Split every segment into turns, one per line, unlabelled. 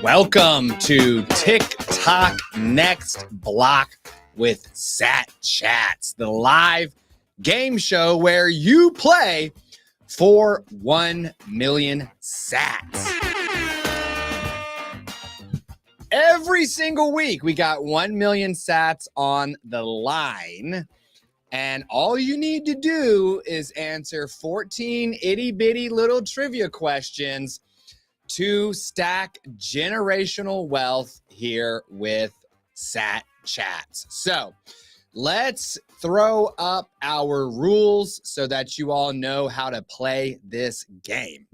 Welcome to Tick Tock Next Block with Satchats, the live game show where you play for 1 million sats. Every single week, we got 1 million sats on the line. And all you need to do is answer 14 itty-bitty little trivia questions to stack generational wealth here with Satchats. So let's throw up our rules so that you all know how to play this game.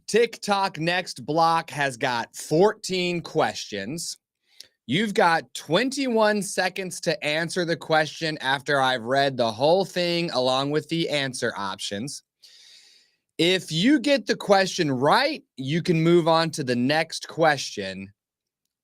Tick Tock Next Block has got 14 questions. You've got 21 seconds to answer the question after I've read the whole thing along with the answer options. If you get the question right, you can move on to the next question.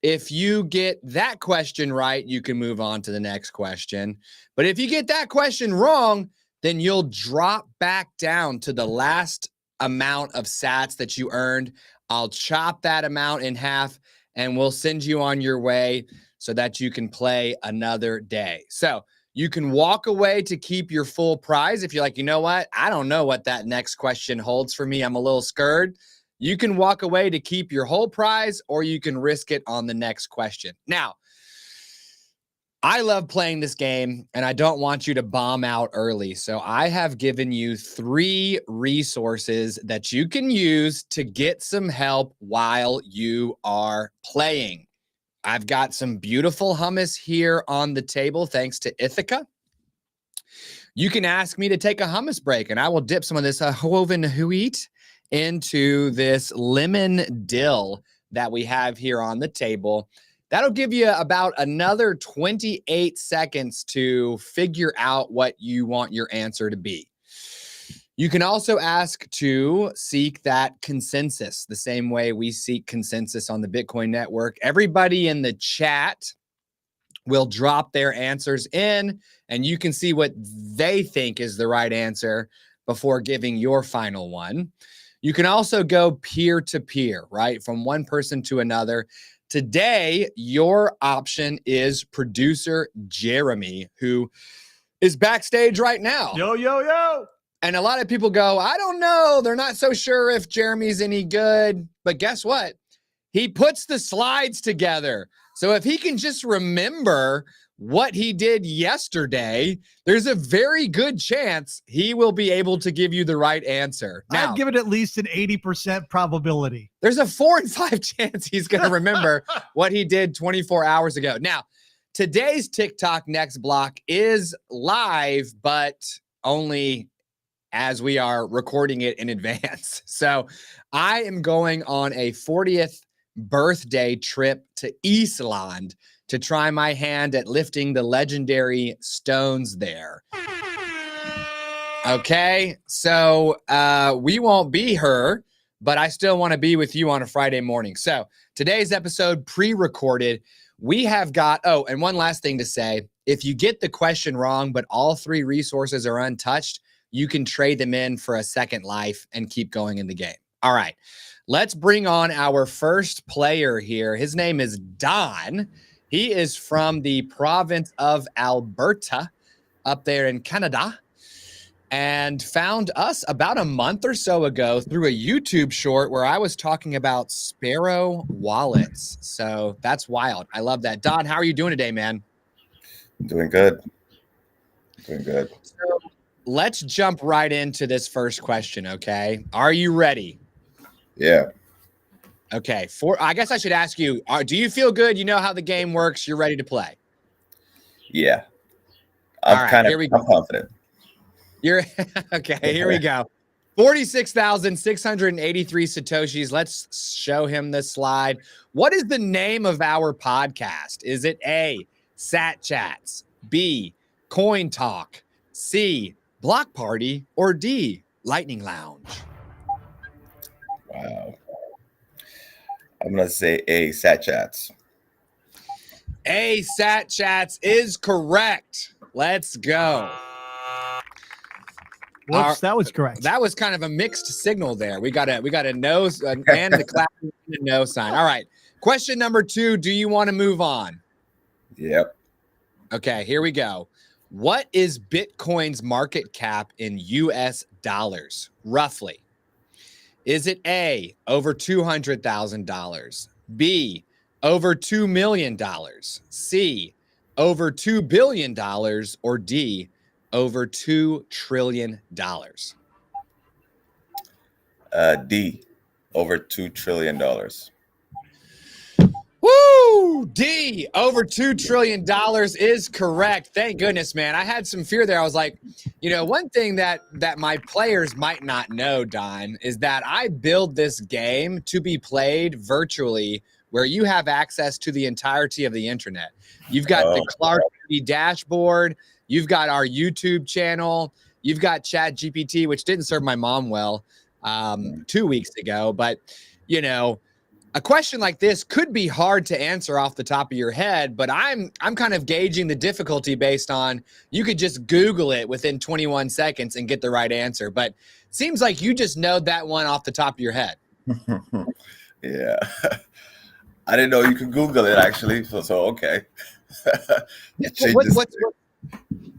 If you get that question right, you can move on to the next question. But if you get that question wrong, then you'll drop back down to the last amount of sats that you earned. I'll chop that amount in half and we'll send you on your way so that you can play another day. So you can walk away to keep your full prize. If you're like, you know what? I don't know what that next question holds for me. I'm a little scared. You can walk away to keep your whole prize, or you can risk it on the next question. Now, I love playing this game and I don't want you to bomb out early. So I have given you 3 resources that you can use to get some help while you are playing. I've got some beautiful hummus here on the table thanks to Ithaca. You can ask me to take a hummus break and I will dip some of this woven wheat into this lemon dill that we have here on the table. That'll give you about another 28 seconds to figure out what you want your answer to be. You can also ask to seek that consensus the same way we seek consensus on the Bitcoin network. Everybody in the chat will drop their answers in and you can see what they think is the right answer before giving your final one. You can also go peer to peer, right? From one person to another. Today, your option is producer Jeremy, who is backstage right now.
Yo, yo, yo.
And a lot of people go, I don't know. They're not so sure if Jeremy's any good. But guess what? He puts the slides together. So if he can just remember what he did yesterday, there's a very good chance he will be able to give you the right answer. Now,
I'd give it at least an 80% probability.
There's a 4 in 5 chance he's going to remember what he did 24 hours ago. Now, today's Tick Tock Next Block is live, but only as we are recording it in advance. So I am going on a 40th birthday trip to Iceland to try my hand at lifting the legendary stones there. Okay, so we won't be her, but I still want to be with you on a Friday morning. So today's episode pre-recorded. We have got, oh, and one last thing to say. If you get the question wrong, but all 3 resources are untouched, you can trade them in for a second life and keep going in the game. All right, let's bring on our first player here. His name is Don. He is from the province of Alberta up there in Canada and found us about a month or so ago through a YouTube short where I was talking about Sparrow wallets. So that's wild. I love that. Don, how are you doing today, man?
Doing good. Doing good.
So let's jump right into this first question, okay? Are you ready?
Yeah.
Okay, I guess I should ask you, do you feel good? You know how the game works. You're ready to play.
Yeah.
I'm
confident.
You're okay. Here we go. 46,683 satoshis. Let's show him the slide. What is the name of our podcast? Is it A, Satchats, B, Coin Talk, C, Block Party, or D, Lightning Lounge?
Wow. I'm going to say A, Satchats.
A, Satchats is correct. Let's go.
Whoops, that was correct.
That was kind of a mixed signal there. We got a no and the clap and a no sign. All right. Question number 2. Do you want to move on?
Yep.
Okay, here we go. What is Bitcoin's market cap in US dollars, roughly? Is it A, over $200,000, B, over $2 million, C, over $2 billion, or D, over $2 trillion?
D, over $2 trillion.
Woo! D, over $2 trillion is correct. Thank goodness, man. I had some fear there. I was like, one thing that my players might not know, Don, is that I build this game to be played virtually where you have access to the entirety of the internet. You've got the Clark dashboard. You've got our YouTube channel. You've got Chat GPT, which didn't serve my mom well 2 weeks ago. But, a question like this could be hard to answer off the top of your head, but I'm kind of gauging the difficulty based on you could just Google it within 21 seconds and get the right answer. But seems like you just know that one off the top of your head.
Yeah. I didn't know you could Google it, actually. So okay.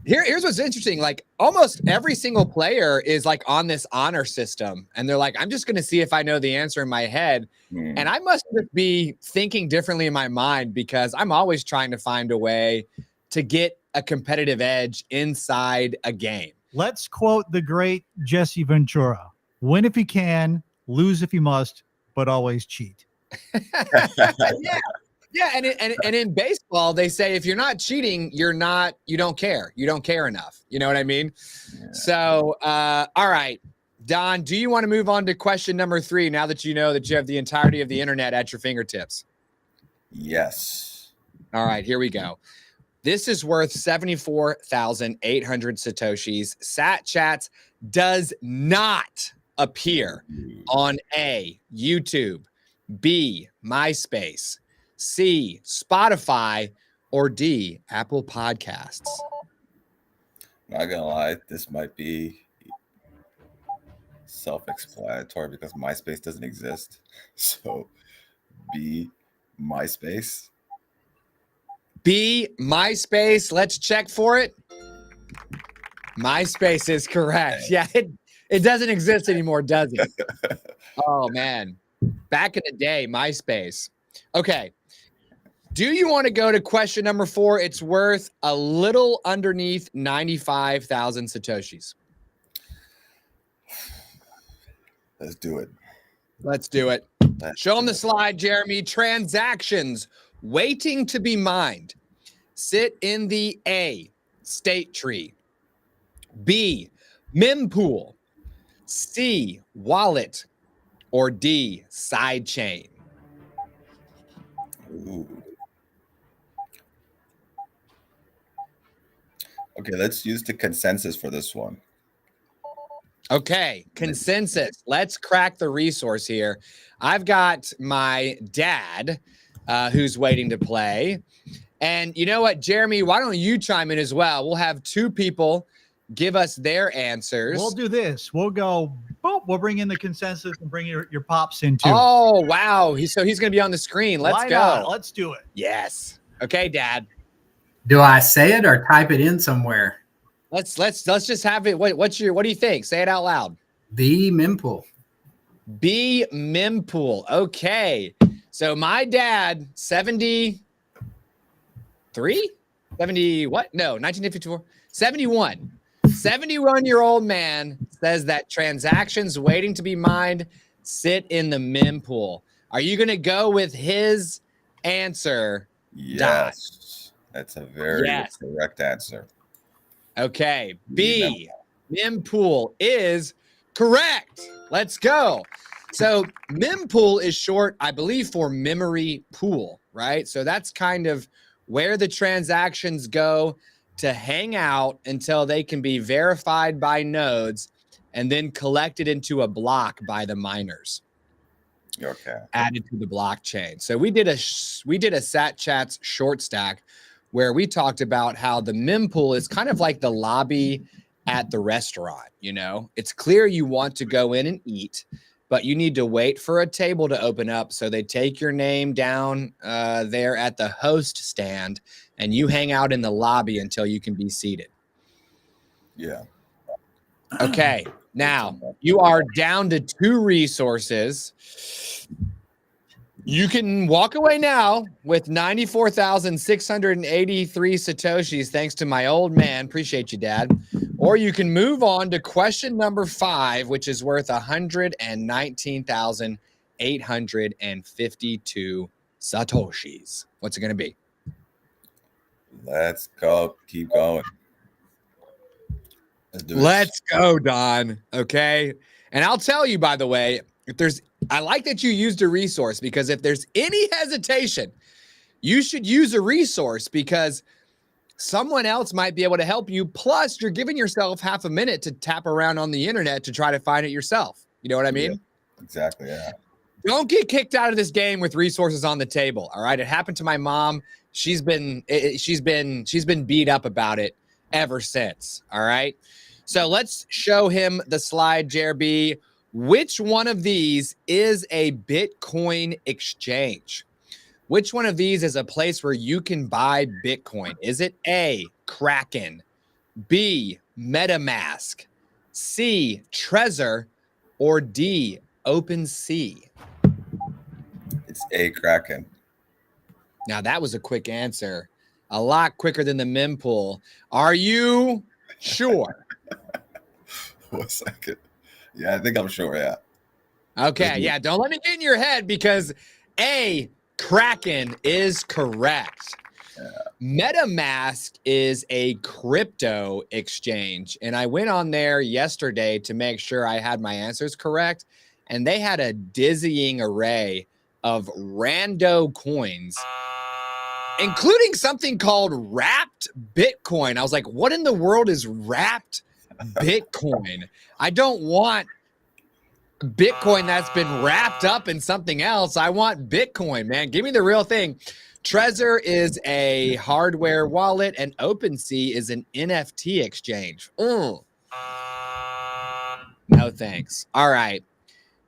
Here's what's interesting. Like almost every single player is like on this honor system. And they're like, I'm just going to see if I know the answer in my head. And I must be thinking differently in my mind because I'm always trying to find a way to get a competitive edge inside a game.
Let's quote the great Jesse Ventura. Win if you can, lose if you must, but always cheat.
Yeah, and in baseball, they say if you're not cheating, you don't care. You don't care enough. You know what I mean? Yeah. So, all right, Don, do you want to move on to question number 3 now that you know that you have the entirety of the internet at your fingertips?
Yes.
All right, here we go. This is worth 74,800 satoshis. Satchats does not appear on A, YouTube, B, MySpace, C, Spotify, or D, Apple Podcasts.
Not gonna lie, this might be self-explanatory because MySpace doesn't exist. So B, MySpace.
B, MySpace. Let's check for it. MySpace is correct. Yeah, it doesn't exist anymore, does it? Oh, man. Back in the day, MySpace. Okay. Do you want to go to question number 4? It's worth a little underneath 95,000 satoshis.
Let's do it.
Let's do it. Show them the slide, Jeremy. Transactions waiting to be mined sit in the A, state tree, B, mempool, C, wallet, or D, side chain.
Ooh. Okay, let's use the consensus for this one.
Okay, consensus. Let's crack the resource here. I've got my dad who's waiting to play. And you know what, Jeremy, why don't you chime in as well? We'll have 2 people give us their answers.
We'll do this. We'll go, boom, we'll bring in the consensus and bring your pops in too.
Oh, wow. So he's going to be on the screen. Let's
Why
go.
not? Let's do it.
Yes. Okay, Dad.
Do I say it or type it in somewhere?
Let's just have it. What do you think? Say it out loud.
B, mempool.
B, mempool. Okay. So my dad, 70 what? No, 1954. 71. 71-year-old man says that transactions waiting to be mined sit in the mempool. Are you going to go with his answer?
Yes. That's a very correct answer.
Okay. B, mempool is correct. Let's go. So mempool is short, I believe, for memory pool, right? So that's kind of where the transactions go to hang out until they can be verified by nodes and then collected into a block by the miners.
Okay.
Added to the blockchain. So we did a satchats short stack where we talked about how the mempool is kind of like the lobby at the restaurant. You know, it's clear you want to go in and eat, but you need to wait for a table to open up. So they take your name down there at the host stand, and you hang out in the lobby until you can be seated.
Yeah.
Okay. Now you are down to 2 resources. You can walk away now with 94,683 satoshis, thanks to my old man. Appreciate you, Dad. Or you can move on to question number 5, which is worth 119,852 satoshis. What's it going to be?
Let's go. Keep going. Let's do
Let's go, Don. Okay. And I'll tell you, by the way, I like that you used a resource, because if there's any hesitation, you should use a resource, because someone else might be able to help you. Plus, you're giving yourself half a minute to tap around on the internet to try to find it yourself. You know what I mean?
Yeah, exactly. Yeah.
Don't get kicked out of this game with resources on the table. All right. It happened to my mom. She's been beat up about it ever since. All right. So let's show him the slide, JRB. Which one of these is a Bitcoin exchange? Which one of these is a place where you can buy Bitcoin? Is it A, Kraken, B, MetaMask, C, Trezor, or D, OpenSea?
It's a Kraken.
Now, that was a quick answer. A lot quicker than the mempool. Are you sure?
1 second. Yeah, I think I'm sure. Yeah.
Okay. Yeah. Don't let me get in your head, because A, Kraken is correct. MetaMask is a crypto exchange. And I went on there yesterday to make sure I had my answers correct. And they had a dizzying array of rando coins, including something called wrapped Bitcoin. I was like, what in the world is wrapped Bitcoin? I don't want Bitcoin that's been wrapped up in something else. I want Bitcoin, man. Give me the real thing. Trezor is a hardware wallet, and OpenSea is an NFT exchange. No thanks. All right.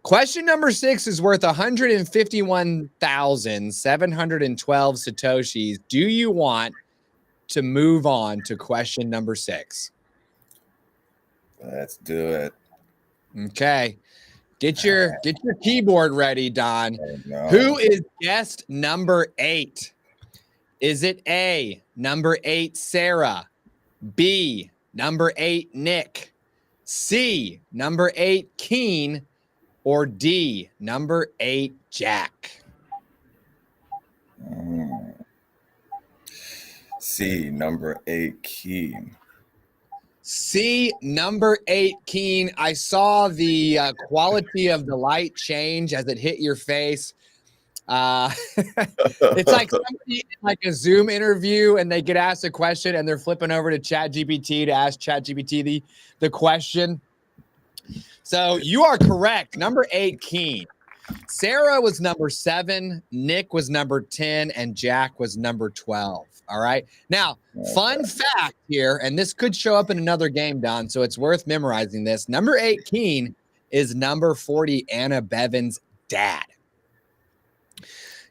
Question number 6 is worth 151,712 satoshis. Do you want to move on to question number 6?
Let's do it.
Okay. Get your keyboard ready, Don.
Oh, no.
Who is guest number 8? Is it A, number 8, Sarah, B, number 8, Nick, C, number 8, Keen, or D, number 8, Jack?
C, number 8, Keen.
C, number 8, Keen. I saw the quality of the light change as it hit your face. It's like somebody in like a Zoom interview, and they get asked a question, and they're flipping over to ChatGPT to ask ChatGPT the question. So you are correct. Number 8, Keen. Sarah was number 7, Nick was number 10, and Jack was number 12. All right. Now, fun fact here, and this could show up in another game, Don, so it's worth memorizing this. Number 8, Keen, is number 40, Anna Bevan's dad.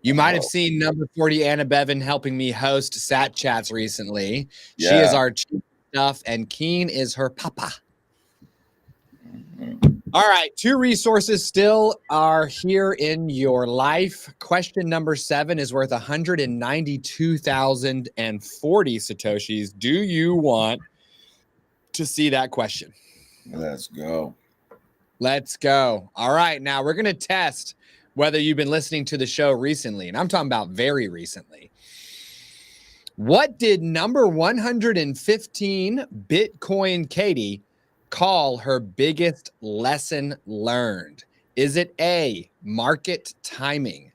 You might have seen number 40, Anna Bevan, helping me host satchats recently. Yeah. She is our chief stuff, and Keen is her papa. All right, 2 resources still are here in your life. Question number 7 is worth 192,040 satoshis. Do you want to see that question?
Let's go.
Let's go. All right, now we're going to test whether you've been listening to the show recently, and I'm talking about very recently. What did number 115, Bitcoin Katie, call her biggest lesson learned? Is it A, market timing,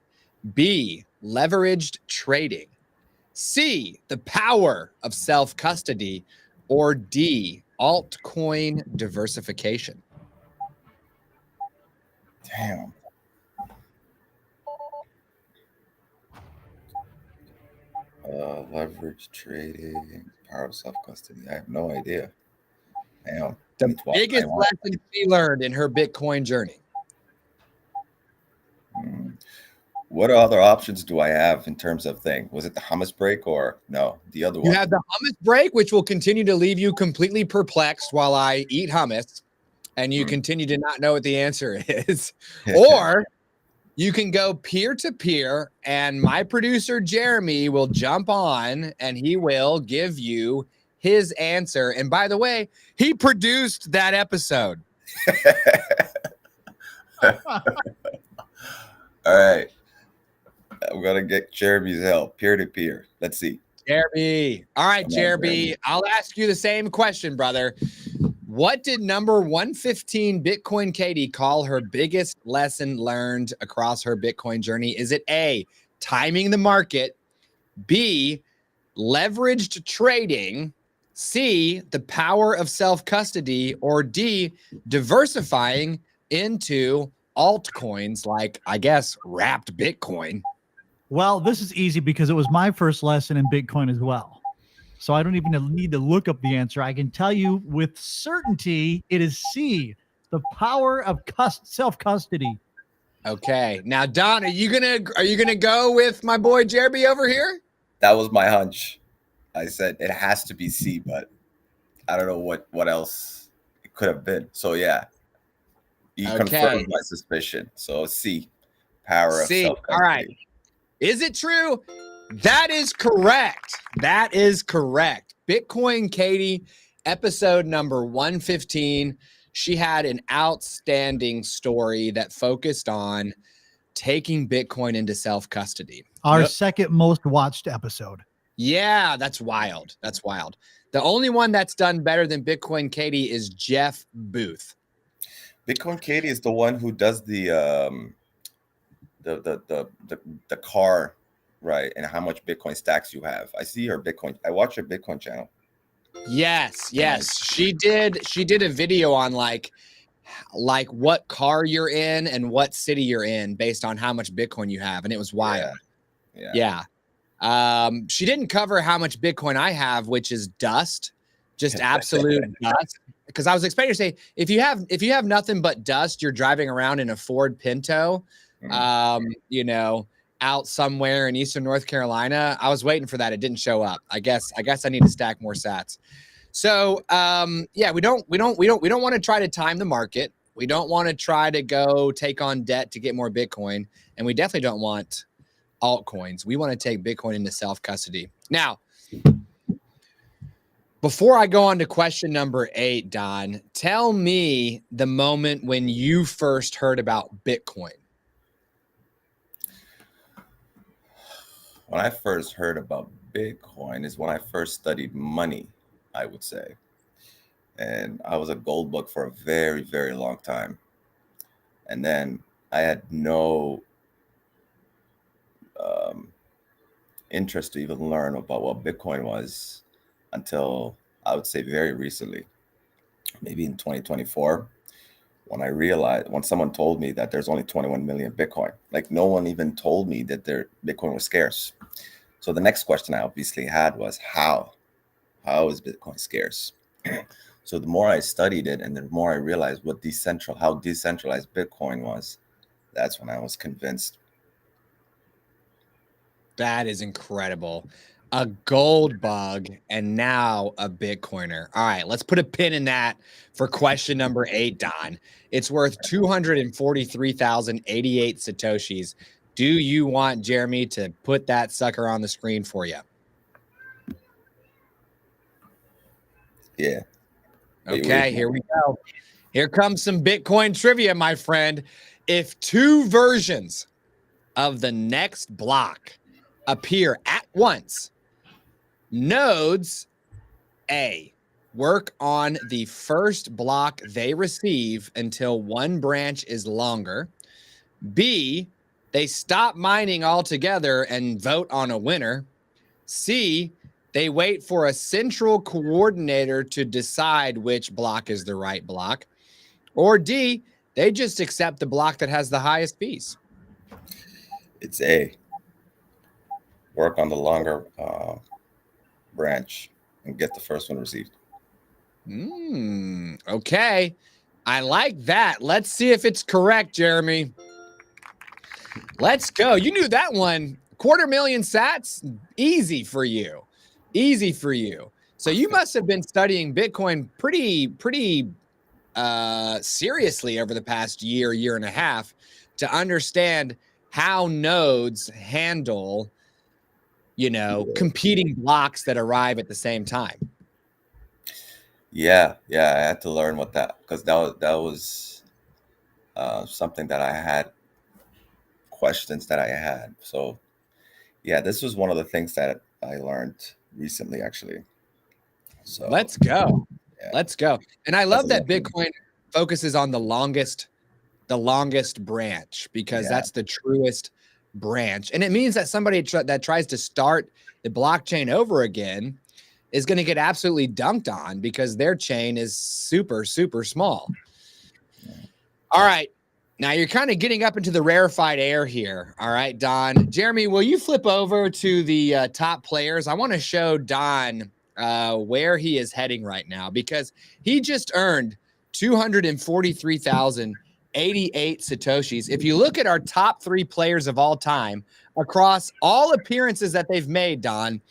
B, leveraged trading, C, the power of self-custody, or D, altcoin diversification?
Damn. Leverage trading, power of self-custody. I have no idea. Damn.
The biggest lesson she learned in her Bitcoin journey.
What other options do I have in terms of thing? Was it the hummus break or no? The other one.
You have the hummus break, which will continue to leave you completely perplexed while I eat hummus, and you continue to not know what the answer is. Or you can go peer to peer, and my producer Jeremy will jump on and he will give you his answer. And by the way, he produced that episode.
All right. I'm gonna get Jeremy's help, peer to peer. Let's see.
Jeremy. All right, Jeremy. I'll ask you the same question, brother. What did number 115 Bitcoin Katie call her biggest lesson learned across her Bitcoin journey? Is it A, timing the market, B, leveraged trading, C, the power of self-custody, or D, diversifying into altcoins like, I guess, wrapped Bitcoin?
Well, this is easy because it was my first lesson in Bitcoin as well. So I don't even need to look up the answer. I can tell you with certainty it is C, the power of self-custody.
Okay. Now, Don, are you gonna go with my boy Jeremy over here?
That was my hunch. I said it has to be C, but I don't know what else it could have been. So yeah, you confirmed my suspicion. So C, power of self-custody.
All right. Is it true? That is correct. That is correct. Bitcoin Katie, episode number 115. She had an outstanding story that focused on taking Bitcoin into self-custody.
Our second most watched episode.
Yeah, that's wild. That's wild. The only one that's done better than Bitcoin Katie is Jeff Booth.
Bitcoin Katie is the one who does the car, right? And how much Bitcoin stacks you have. I see her Bitcoin. I watch her Bitcoin channel.
Yes. She did a video on like what car you're in and what city you're in based on how much Bitcoin you have. And it was wild. Yeah. She didn't cover how much Bitcoin I have, which is dust, just absolute dust. Because I was expecting to say, if you have nothing but dust, you're driving around in a Ford Pinto, out somewhere in Eastern North Carolina. I was waiting for that. It didn't show up. I guess I need to stack more sats. So, we don't want to try to time the market. We don't want to try to go take on debt to get more Bitcoin. And we definitely don't want altcoins. We want to take Bitcoin into self-custody. Now, before I go on to question number 8, Don, tell me the moment when you first heard about Bitcoin.
When I first heard about Bitcoin is when I first studied money, I would say. And I was a gold bug for a very, very long time. And then I had no interest to even learn about what Bitcoin was until I would say very recently, maybe in 2024, when someone told me that there's only 21 million Bitcoin. Like no one even told me that their Bitcoin was scarce. So the next question I obviously had was how is Bitcoin scarce? So the more I studied it and the more I realized how decentralized Bitcoin was, that's when I was convinced.
That is incredible. A gold bug and now a Bitcoiner. All right, let's put a pin in that for question number 8, Don. It's worth 243,088 satoshis. Do you want Jeremy to put that sucker on the screen for you?
Yeah.
Okay, here we go. Here comes some Bitcoin trivia, my friend. If 2 versions of the next block appear at once, nodes A work on the first block they receive until one branch is longer. B, they stop mining altogether and vote on a winner. C, they wait for a central coordinator to decide which block is the right block. Or D, they just accept the block that has the highest fees.
It's A. Work on the longer branch and get the first one received.
Okay. I like that. Let's see if it's correct, Jeremy. Let's go. You knew that one. 250,000 sats. Easy for you. Easy for you. So you must have been studying Bitcoin pretty seriously over the past year and a half to understand how nodes handle, competing blocks that arrive at the same time.
Yeah, I had to learn what that, because that was something that I had, questions that I had. So yeah, this was one of the things that I learned recently, actually. So
Let's go.
yeah.
Let's go. And I love that
That's
Bitcoin focuses on the longest branch, because
Yeah.
that's the truest branch. And it means that somebody that tries to start the blockchain over again is going to get absolutely dunked on, because their chain is super, super small. All right. Now you're kind of getting up into the rarefied air here. All right, Don. Jeremy, will you flip over to the top players? I want to show Don where he is heading right now, because he just earned 243,088 satoshis. If you look at our top 3 players of all time across all appearances that they've made, Don,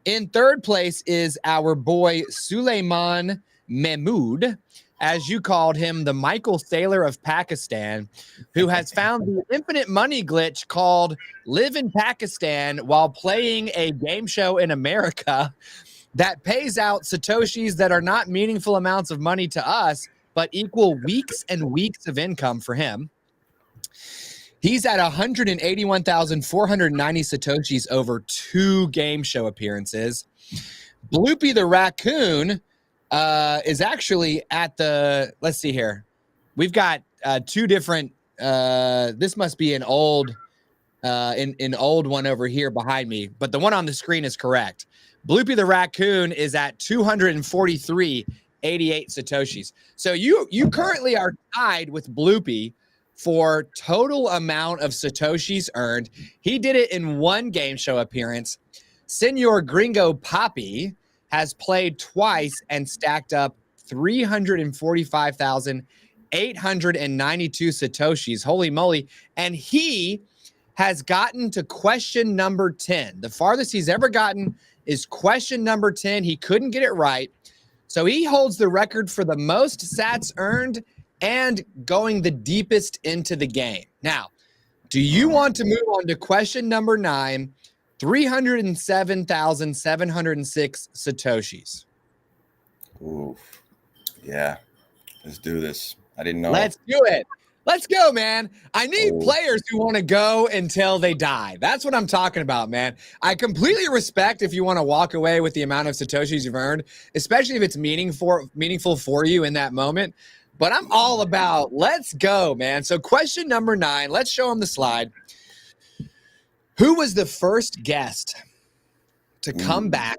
in third place is our boy Suleiman Mahmood, as you called him, the Michael Saylor of Pakistan, who has found the infinite money glitch called Live in Pakistan while playing a game show in America that pays out satoshis that are not meaningful amounts of money to us, but equal weeks and weeks of income for him. He's at 181,490 satoshis over 2 game show appearances. Bloopy the Raccoon is actually at the, let's see here. We've got 2 different, this must be an old one over here behind me, but the one on the screen is correct. Bloopy the Raccoon is at 243,88 satoshis. So you currently are tied with Bloopy for total amount of satoshis earned. He did it in 1 game show appearance. Senor Gringo Poppy has played twice and stacked up 345,892 satoshis. Holy moly. And he has gotten to question number 10. The farthest he's ever gotten is question number 10. He couldn't get it right. So he holds the record for the most sats earned and going the deepest into the game. Now, do you want to move on to question number 9? 307,706 satoshis.
Oof. Yeah. Let's do this. I didn't know.
Let's do it. Let's go, man. I need players who want to go until they die. That's what I'm talking about, man. I completely respect if you want to walk away with the amount of satoshis you've earned, especially if it's meaningful for you in that moment. But I'm all about let's go, man. So question number 9, let's show them the slide. Who was the first guest to come back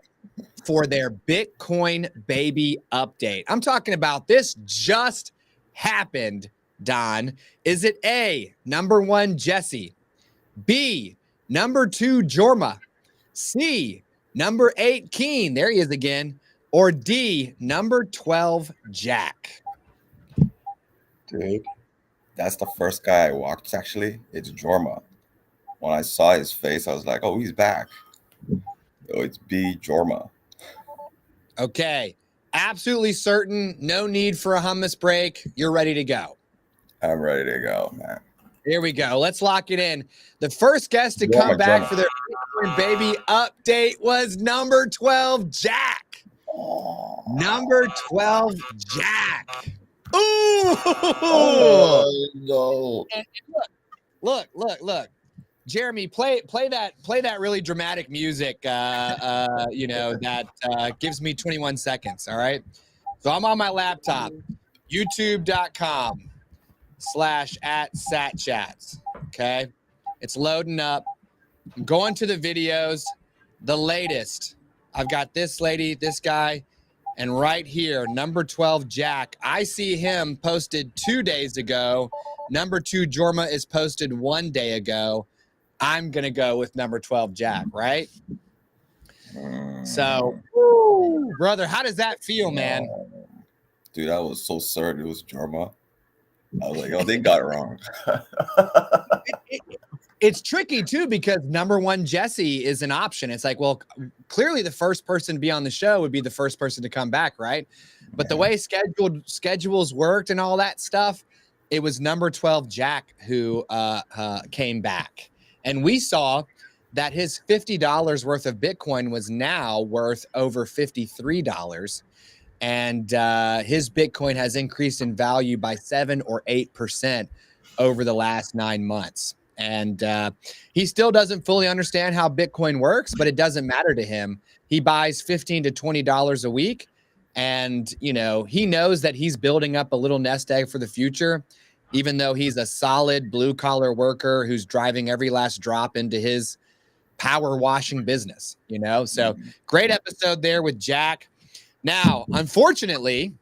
for their Bitcoin baby update? I'm talking about this just happened, Don. Is it A, number 1, Jesse, B, number 2, Jorma, C, number 8, Keen, there he is again, or D, number 12, Jack?
Dude, that's the first guy I watched, actually. It's Jorma. When I saw his face, I was like, oh, he's back. Oh, it's B, Jorma.
Okay. Absolutely certain. No need for a hummus break. You're ready to go.
I'm ready to go, man.
Here we go. Let's lock it in. The first guest to come back for their Bitcoin baby update was number 12, Jack. Number 12, Jack. Ooh!
Oh, no.
And look. Jeremy, play that really dramatic music, that gives me 21 seconds, all right? So I'm on my laptop, youtube.com/@satchats, okay? It's loading up. I'm going to the videos, the latest. I've got this lady, this guy, and right here, number 12, Jack. I see him posted 2 days ago. Number 2, Jorma, is posted 1 day ago. I'm going to go with number 12, Jack, right? So, brother, how does that feel, man?
Dude, I was so certain it was Jorma. I was like, oh, they got it wrong.
It's tricky too because number one Jesse is an option. It's like, well, clearly the first person to be on the show would be the first person to come back, right? But the way schedules worked and all that stuff, it was number 12 Jack who came back, and we saw that his $50 worth of Bitcoin was now worth over $53, and his Bitcoin has increased in value by 7 or 8% over the last 9 months. And he still doesn't fully understand how Bitcoin works, but it doesn't matter to him. He buys $15 to $20 a week. And, you know, he knows that he's building up a little nest egg for the future, even though he's a solid blue collar worker who's driving every last drop into his power washing business, you know? So great episode there with Jack. Now, unfortunately,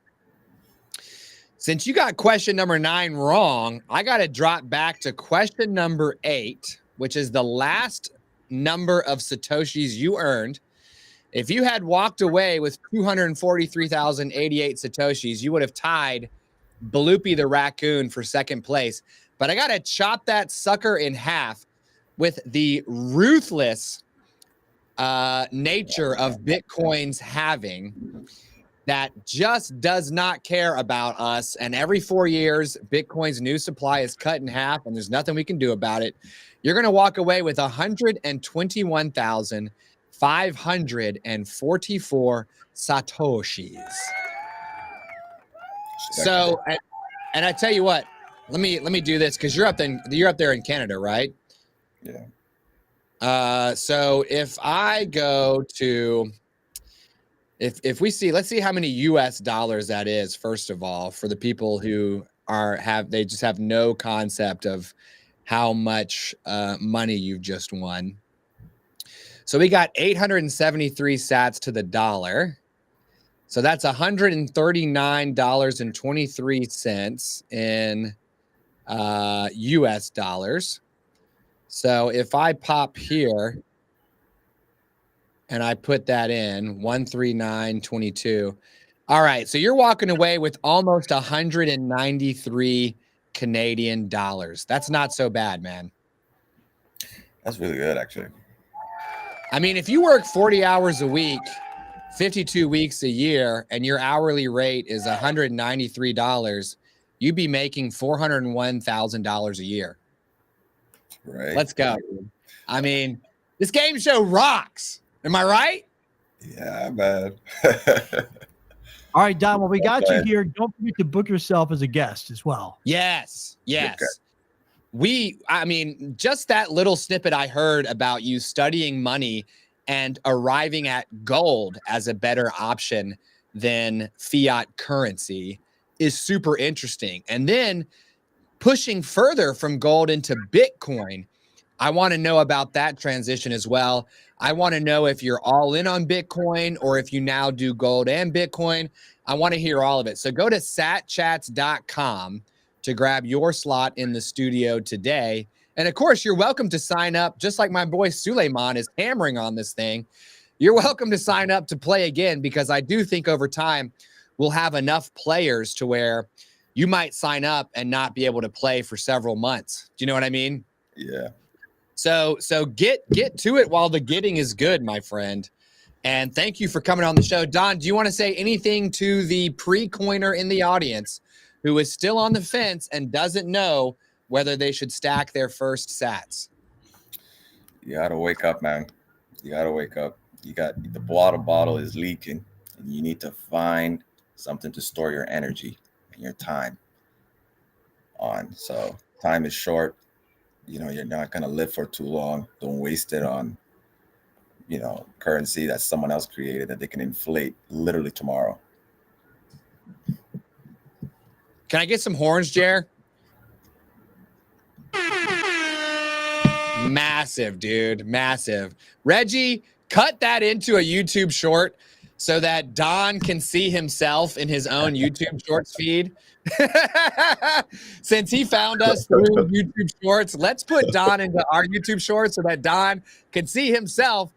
since you got question number 9 wrong, I got to drop back to question number 8, which is the last number of satoshis you earned. If you had walked away with 243,088 satoshis, you would have tied Bloopy the raccoon for second place. But I got to chop that sucker in half with the ruthless nature of Bitcoin's halving that just does not care about us. And every 4 years, Bitcoin's new supply is cut in half, and there's nothing we can do about it. You're going to walk away with 121,544 satoshis. So, and I tell you what, let me do this because you're up there in Canada, right?
Yeah.
So if I go to, if we see, let's see how many US dollars that is, first of all, for the people who they just have no concept of how much money you've just won. So we got 873 sats to the dollar. So that's $139.23 in US dollars. So if I pop here and I put that in 139.22. All right. So you're walking away with almost 193 Canadian dollars. That's not so bad, man.
That's really good, actually.
I mean, if you work 40 hours a week, 52 weeks a year, and your hourly rate is $193, you'd be making $401,000 a year.
Right.
Let's go. I mean, this game show rocks. Am I right?
Yeah, man.
All right, Don, well, we got you here. Don't forget to book yourself as a guest as well.
Yes. Yes.
Okay.
I mean, just that little snippet I heard about you studying money and arriving at gold as a better option than fiat currency is super interesting. And then pushing further from gold into Bitcoin, I want to know about that transition as well. I want to know if you're all in on Bitcoin or if you now do gold and Bitcoin. I want to hear all of it. So go to satchats.com to grab your slot in the studio today. And of course, you're welcome to sign up, just like my boy Suleiman is hammering on this thing. You're welcome to sign up to play again, because I do think over time we'll have enough players to where you might sign up and not be able to play for several months. Do you know what I mean?
Yeah.
So get to it while the getting is good, my friend. And thank you for coming on the show. Don, do you want to say anything to the pre-coiner in the audience who is still on the fence and doesn't know whether they should stack their first sats?
You got to wake up, man. You got to wake up. You got the water bottle is leaking, and you need to find something to store your energy and your time on. So time is short. You know, you're not going to live for too long. Don't waste it on, you know, currency that someone else created that they can inflate literally tomorrow.
Can I get some horns, Jer? Massive, dude. Massive. Reggie, cut that into a YouTube short so that Don can see himself in his own YouTube Shorts feed. Since he found us through YouTube Shorts, let's put Don into our YouTube Shorts so that Don can see himself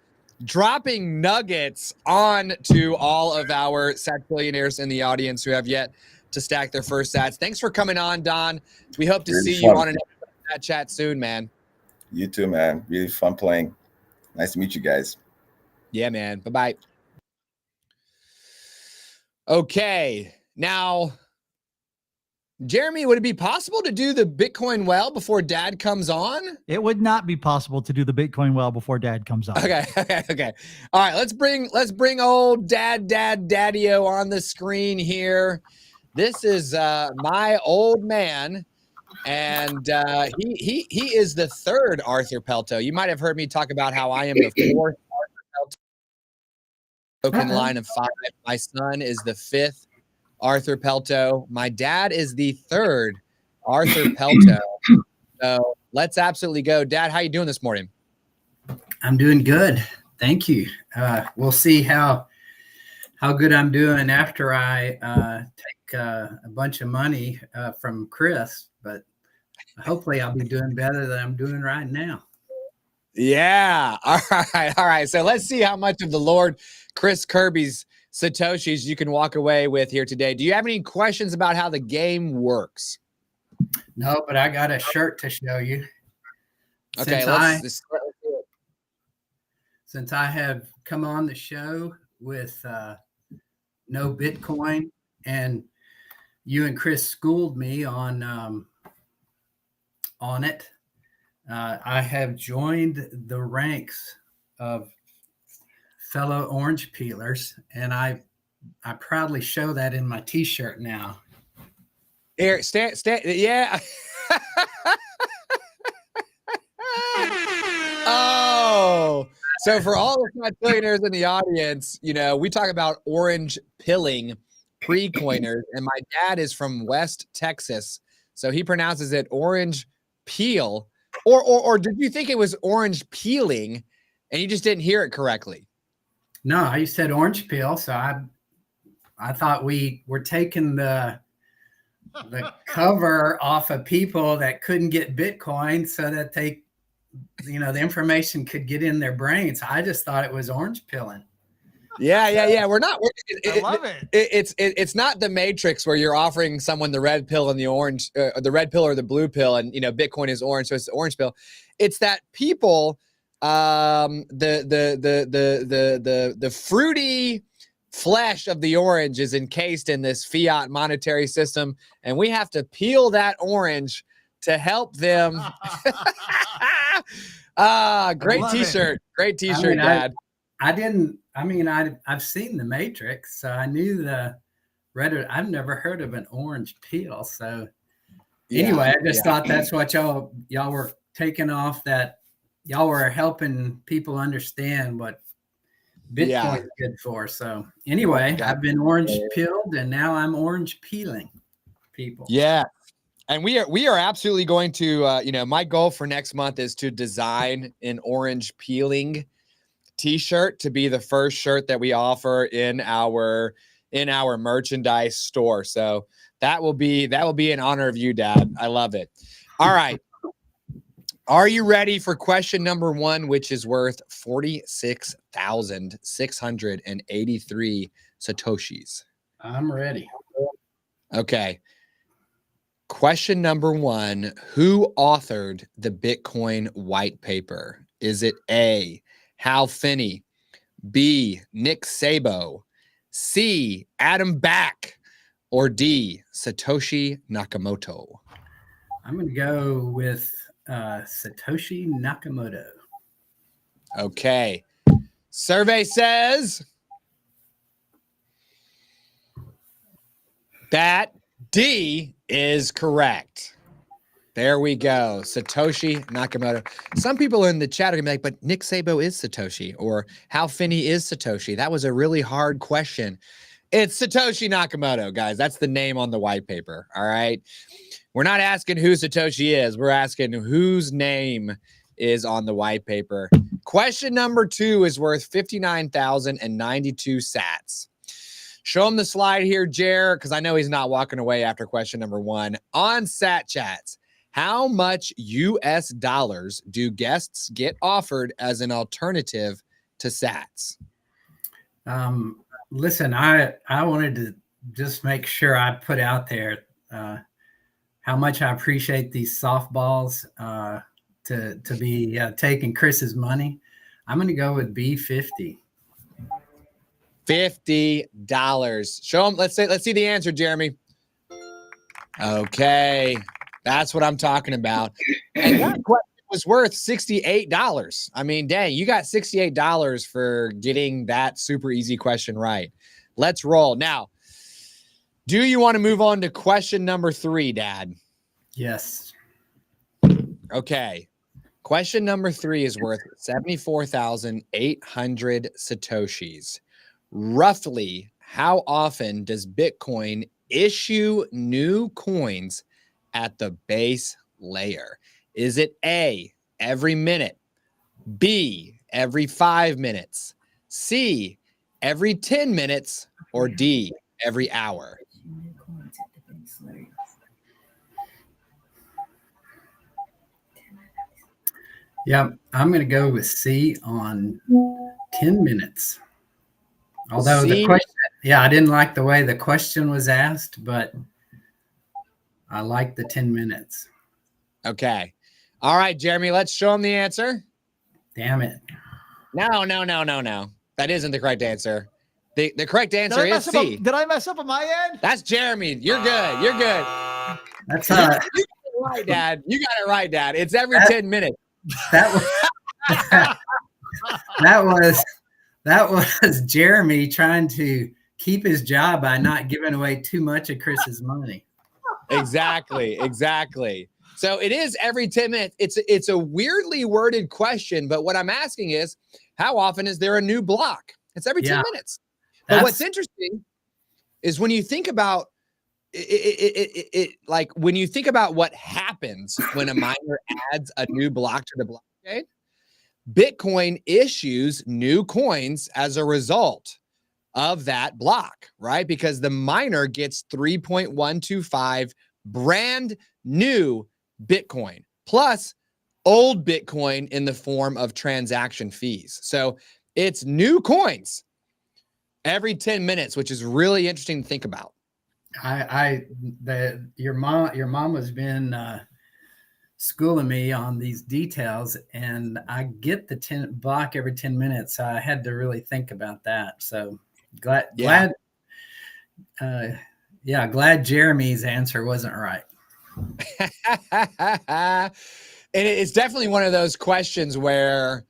dropping nuggets on to all of our Sat billionaires in the audience who have yet to stack their first sats. Thanks for coming on, Don. We hope to
Really
see you
fun.
on an Sat chat soon, man.
You too, man. Really fun playing. Nice to meet you guys.
Yeah, man. Bye-bye. Okay. Now, Jeremy, would it be possible to do the Bitcoin well before Dad comes on?
It would not be possible to do the Bitcoin well before Dad comes on.
Okay. All right, let's bring old Daddy-O on the screen here. This is my old man, and he is the third Arthur Pelto. You might have heard me talk about how I am the fourth Arthur Pelto. Broken line of 5. My son is the 5th Arthur Pelto. My dad is the 3rd Arthur Pelto. So let's absolutely go. Dad, how you doing this morning?
I'm doing good. Thank you. We'll see how good I'm doing after I take a bunch of money from Chris, but hopefully I'll be doing better than I'm doing right now.
Yeah. All right. So let's see how much of the Lord Chris Kirby's satoshis you can walk away with here today. Do you have any questions about how the game works?
No, but I got a shirt to show you.
Okay,
Since I have come on the show with no Bitcoin, and you and Chris schooled me on it, I have joined the ranks of fellow orange peelers, and I proudly show that in my T-shirt now.
Here, stand, yeah. Oh, so for all the billionaires in the audience, you know, we talk about orange pilling pre-coiners, and my dad is from West Texas, so he pronounces it orange peel, or did you think it was orange peeling, and you just didn't hear it correctly?
No, you said orange peel, so I thought we were taking the cover off of people that couldn't get Bitcoin so that they, you know, the information could get in their brains. I just thought it was orange pilling.
Yeah. We're not.
I love it.
It's not the Matrix where you're offering someone the red pill and the orange, the red pill or the blue pill, and you know Bitcoin is orange, so it's the orange pill. It's that people, the fruity flesh of the orange is encased in this fiat monetary system, and we have to peel that orange to help them. Great T-shirt. Great T-shirt, Dad.
I've seen the Matrix, so I knew the Reddit. I've never heard of an orange peel. So anyway, I just thought that's what y'all were taking off, that y'all were helping people understand what Bitcoin is good for. So anyway, I've been orange peeled, and now I'm orange peeling people.
Yeah. And we are absolutely going to, you know, my goal for next month is to design an orange peeling T-shirt to be the first shirt that we offer in our merchandise store. So that will be in honor of you, Dad. I love it. All right. Are you ready for question number 1, which is worth 46,683 satoshis?
I'm ready.
Okay. Question number 1, who authored the Bitcoin white paper? Is it A, Hal Finney, B, Nick Szabo, C, Adam Back, or D, Satoshi Nakamoto?
I'm going to go with Satoshi Nakamoto.
Okay. Survey says that D is correct. There we go. Satoshi Nakamoto. Some people in the chat are gonna be like, but Nick Szabo is Satoshi, or Hal Finney is Satoshi. That was a really hard question. It's Satoshi Nakamoto, guys. That's the name on the white paper. All right. We're not asking who Satoshi is. We're asking whose name is on the white paper. Question number 2 is worth 59,092 sats. Show him the slide here, Jer, because I know he's not walking away after question number 1. On satchats, how much US dollars do guests get offered as an alternative to sats?
Listen, I wanted to just make sure I put out there how much I appreciate these softballs to be taking Chris's money. I'm going to go with B50.
$50. Show them. Let's see the answer, Jeremy. Okay, that's what I'm talking about. And that question was worth $68. I mean, dang, you got $68 for getting that super easy question right. Let's roll. Now, do you want to move on to question number 3, Dad?
Yes.
Okay. Question number 3 is worth 74,800 satoshis. Roughly, how often does Bitcoin issue new coins at the base layer? Is it A, every minute, B, every 5 minutes, C, every 10 minutes, or D, every hour?
Yeah, I'm going to go with C on 10 minutes. Although
C?
the question, I didn't like the way the question was asked, but I like the 10 minutes.
Okay. All right, Jeremy, let's show him the answer.
Damn it.
No. That isn't the correct answer. The correct answer is C.
Did I mess up on my end?
That's Jeremy. You're good. You're good.
That's
You got it right, Dad. You got it right, Dad. It's every 10 minutes.
that was Jeremy trying to keep his job by not giving away too much of Chris's money.
Exactly. So it is every 10 minutes. It's a weirdly worded question, but what I'm asking is, how often is there a new block? It's every 10 minutes. But what's interesting is when you think about like when you think about what happens when a miner adds a new block to the blockchain, Bitcoin issues new coins as a result of that block, right? Because the miner gets 3.125 brand new Bitcoin plus old Bitcoin in the form of transaction fees. So it's new coins every 10 minutes, which is really interesting to think about.
Your mom has been schooling me on these details, and I get the 10 block every 10 minutes. I had to really think about that. So glad Jeremy's answer wasn't right.
And it's definitely one of those questions where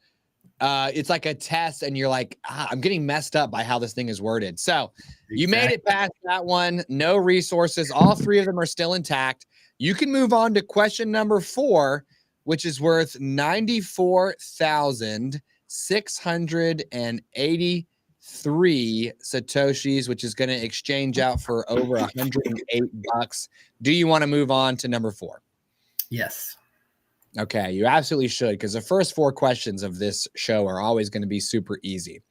it's like a test and you're like, I'm getting messed up by how this thing is worded. So you made it past that one. No resources. All 3 of them are still intact. You can move on to question number 4, which is worth 94,683 satoshis, which is going to exchange out for over $108. Do you want to move on to number 4?
Yes.
Okay, you absolutely should, because the first 4 questions of this show are always going to be super easy.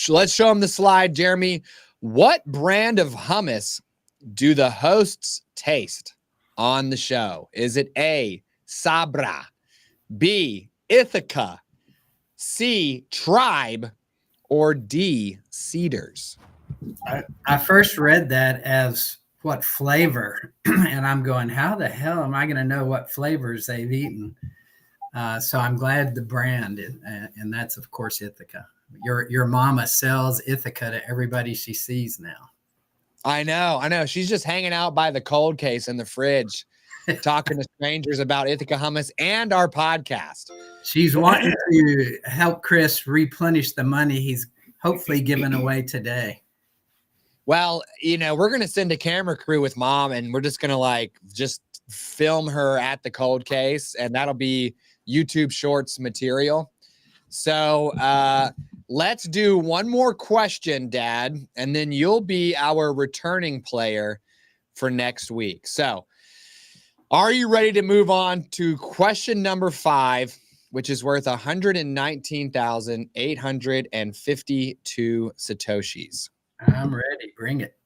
Let's show them the slide, Jeremy. What brand of hummus do the hosts taste on the show? Is it A, Sabra, B, Ithaca, C, Tribe, or D, Cedars?
I first read that as what flavor, and I'm going, how the hell am I going to know what flavors they've eaten? So I'm glad the brand, and that's of course Ithaca. Your mama sells Ithaca to everybody she sees now.
I know. She's just hanging out by the cold case in the fridge, talking to strangers about Ithaca hummus and our podcast.
She's wanting to help Chris replenish the money he's hopefully given away today.
Well, we're going to send a camera crew with Mom, and we're just going to just film her at the cold case, and that'll be YouTube Shorts material. So let's do one more question, Dad, and then you'll be our returning player for next week. So are you ready to move on to question number 5, which is worth 119,852 satoshis?
I'm ready. Bring it.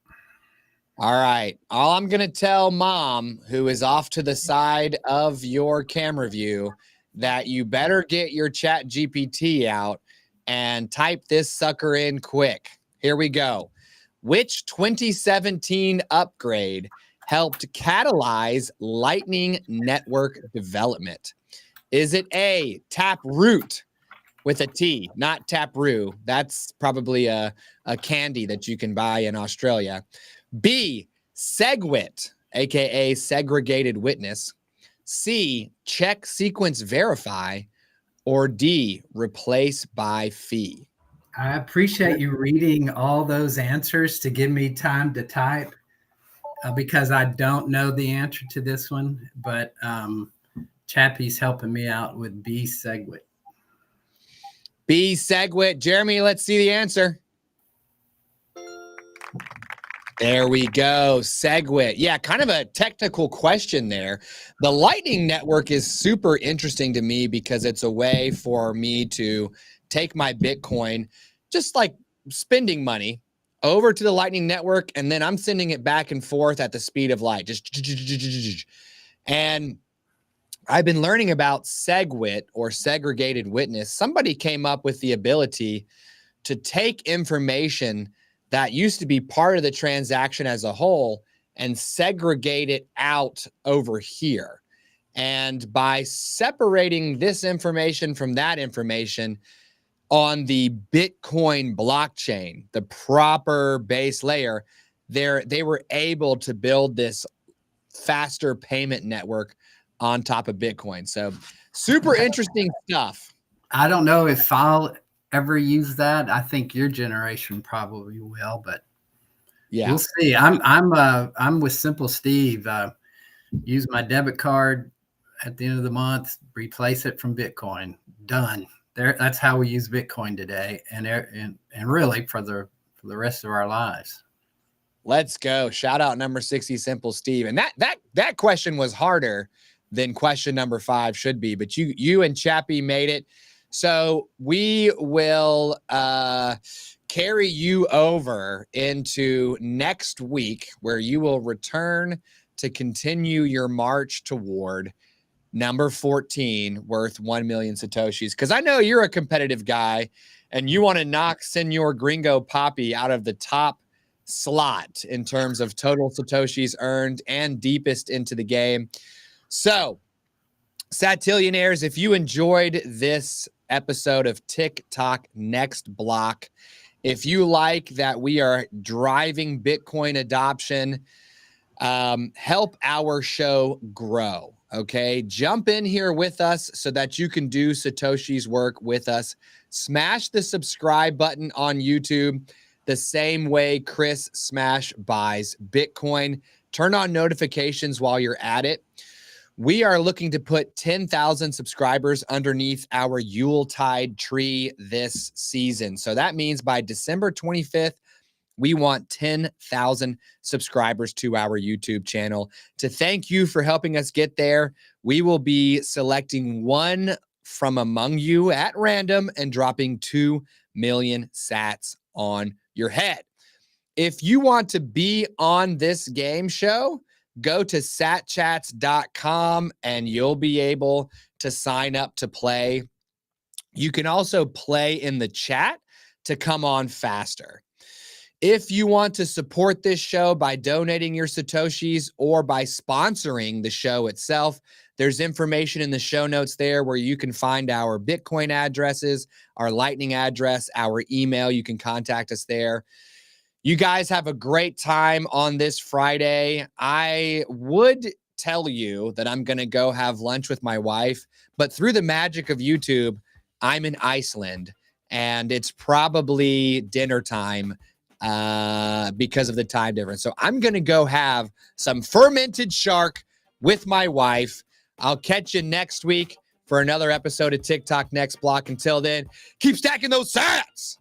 All right. All I'm going to tell Mom, who is off to the side of your camera view, that you better get your chat GPT out and type this sucker in quick. Here we go. Which 2017 upgrade helped catalyze Lightning Network development? Is it A, Taproot with a T, not Taproo? That's probably a candy that you can buy in Australia. B, SegWit, aka Segregated Witness. C, Check Sequence Verify. Or D, Replace by Fee.
I appreciate you reading all those answers to give me time to type because I don't know the answer to this one, but Chappie's helping me out with B, SegWit.
B, SegWit. Jeremy, let's see the answer. There we go. SegWit. Yeah, kind of a technical question there. The Lightning Network is super interesting to me because it's a way for me to take my Bitcoin, just like spending money, over to the Lightning Network, and then I'm sending it back and forth at the speed of light. And I've been learning about SegWit, or Segregated Witness. Somebody came up with the ability to take information that used to be part of the transaction as a whole and segregate it out over here. And by separating this information from that information on the Bitcoin blockchain, the proper base layer, they were able to build this faster payment network on top of Bitcoin. So super interesting stuff.
I don't know if I'll ever use that. I think your generation probably will, but yeah, we'll see. I'm with Simple Steve. Use my debit card at the end of the month, replace it from Bitcoin. Done. That's how we use Bitcoin today, and really for the rest of our lives.
Let's go. Shout out number 60, Simple Steve. And that question was harder than question number 5 should be, but you and Chappie made it. So we will carry you over into next week, where you will return to continue your march toward number 14, worth 1 million Satoshis. Because I know you're a competitive guy and you want to knock Senor Gringo Poppy out of the top slot in terms of total Satoshis earned and deepest into the game. So, Satillionaires, if you enjoyed this episode of Tick Tock Next Block, if you like that we are driving Bitcoin adoption, help our show grow, okay? Jump in here with us so that you can do Satoshi's work with us. Smash the subscribe button on YouTube the same way Chris Smash buys Bitcoin. Turn on notifications while you're at it. We are looking to put 10,000 subscribers underneath our Yuletide tree this season. So that means by December 25th, we want 10,000 subscribers to our YouTube channel. To thank you for helping us get there, we will be selecting one from among you at random and dropping 2 million sats on your head. If you want to be on this game show, go to satchats.com and you'll be able to sign up to play. You can also play in the chat to come on faster. If you want to support this show by donating your Satoshis or by sponsoring the show itself, there's information in the show notes there where you can find our Bitcoin addresses, our Lightning address, our email. You can contact us there. You guys have a great time on this Friday. I would tell you that I'm going to go have lunch with my wife, but through the magic of YouTube, I'm in Iceland and it's probably dinner time because of the time difference. So I'm going to go have some fermented shark with my wife. I'll catch you next week for another episode of Tick Tock Next Block. Until then, keep stacking those sats.